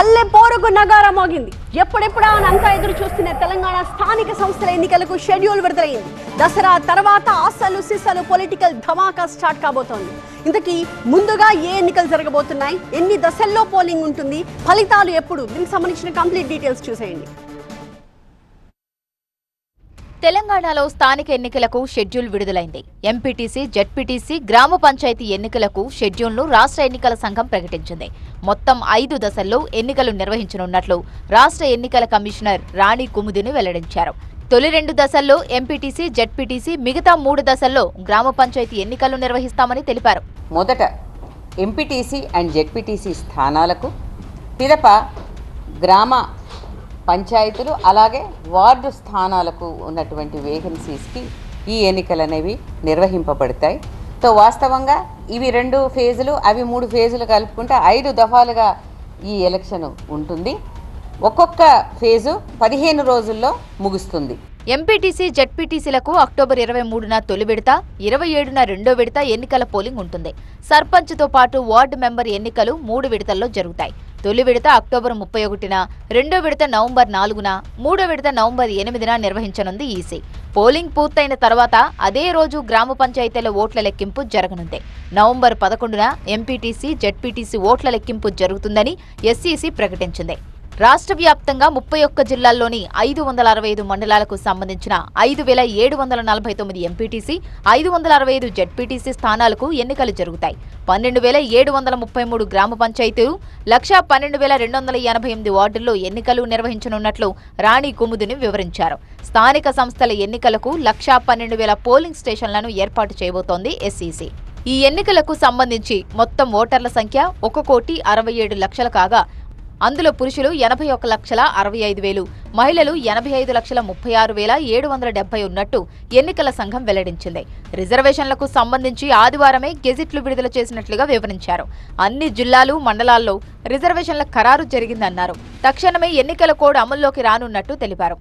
పల్లె పోరుకు నగారా మోగింది. ఎప్పుడెప్పుడా అంతా ఎదురు చూస్తున్న తెలంగాణ స్థానిక సంస్థల ఎన్నికలకు షెడ్యూల్ విడుదలైంది. దసరా తర్వాత అసలు సిసలు పొలిటికల్ ధమాకా స్టార్ట్ కాబోతోంది. ఇంతకీ ముందుగా ఏ ఎన్నికలు జరగబోతున్నాయి, ఎన్ని దశల్లో పోలింగ్ ఉంటుంది, ఫలితాలు ఎప్పుడు, దీనికి సంబంధించిన కంప్లీట్ డీటెయిల్స్ చూసేయండి. తెలంగాణలో స్థానిక ఎన్నికలకు షెడ్యూల్ విడుదలైంది. ఎంపీటీసీ, జెడ్పీటీసీ, గ్రామ పంచాయతీ ఎన్నికలకు షెడ్యూల్ను రాష్ట్ర ఎన్నికల సంఘం ప్రకటించింది. మొత్తం 5 దశల్లో ఎన్నికలు నిర్వహించనున్నట్లు రాష్ట్ర ఎన్నికల కమిషనర్ రాణి కుముదిని వెల్లడించారు. తొలి 2 దశల్లో ఎంపీటీసీ, జెడ్పీటీసీ, మిగతా 3 దశల్లో గ్రామ పంచాయతీ ఎన్నికలు నిర్వహిస్తామని తెలిపారు. మొదట ఎంపీటీసీ అండ్ జెడ్పీటీసీ స్థానాలకు, పిదప గ్రామ పంచాయతీలు అలాగే వార్డు స్థానాలకు ఉన్నటువంటి వేకెన్సీస్కి ఈ ఎన్నికలు అనేవి నిర్వహింపబడతాయి. వాస్తవంగా ఇవి 2 ఫేజులు, అవి 3 ఫేజులు కలుపుకుంటే 5 దఫాలుగా ఈ ఎలక్షన్ ఉంటుంది. ఒక్కొక్క ఫేజు 15 రోజుల్లో ముగుస్తుంది. ఎంపీటీసీ, జెడ్పీటీసీలకు అక్టోబర్ 23న తొలి విడత, 27న రెండో విడత ఎన్నికల పోలింగ్ ఉంటుంది. సర్పంచ్తో పాటు వార్డు మెంబర్ ఎన్నికలు 3 విడతల్లో జరుగుతాయి. తొలి విడత అక్టోబర్ 31న, రెండో విడత నవంబర్ 4న, మూడో విడత నవంబర్ 8న నిర్వహించనుంది ఈసీ. పోలింగ్ పూర్తయిన తర్వాత అదే రోజు గ్రామ పంచాయతీల ఓట్ల లెక్కింపు జరగనుంది. నవంబర్ 11న ఎంపీటీసీ, జెడ్పీటీసీ ఓట్ల లెక్కింపు జరుగుతుందని ఎస్ఈసీ ప్రకటించింది. రాష్ట్ర వ్యాప్తంగా 31 జిల్లాల్లోని 565 మండలాలకు సంబంధించిన 5,749 ఎంపీటీసీ, 565 జెడ్పీటీసీ స్థానాలకు ఎన్నికలు జరుగుతాయి. 12,733 గ్రామ పంచాయతీలు, 112,288 వార్డుల్లో ఎన్నికలు నిర్వహించనున్నట్లు రాణి కుముదిని వివరించారు. స్థానిక సంస్థల ఎన్నికలకు 112,000 పోలింగ్ స్టేషన్లను ఏర్పాటు చేయబోతోంది ఎస్ఈసీ. ఈ ఎన్నికలకు సంబంధించి మొత్తం ఓటర్ల సంఖ్య 1,67,00,000 కాగా అందులో పురుషులు 81,65,000, మహిళలు 85,36,770 ఉన్నట్టు ఎన్నికల సంఘం వెల్లడించింది. రిజర్వేషన్లకు సంబంధించి ఆదివారమే గెజిట్లు విడుదల చేసినట్లుగా వివరించారు. అన్ని జిల్లాలు, మండలాల్లో రిజర్వేషన్ల ఖరారు జరిగిందన్నారు. తక్షణమే ఎన్నికల కోడ్ అమల్లోకి రానున్నట్టు తెలిపారు.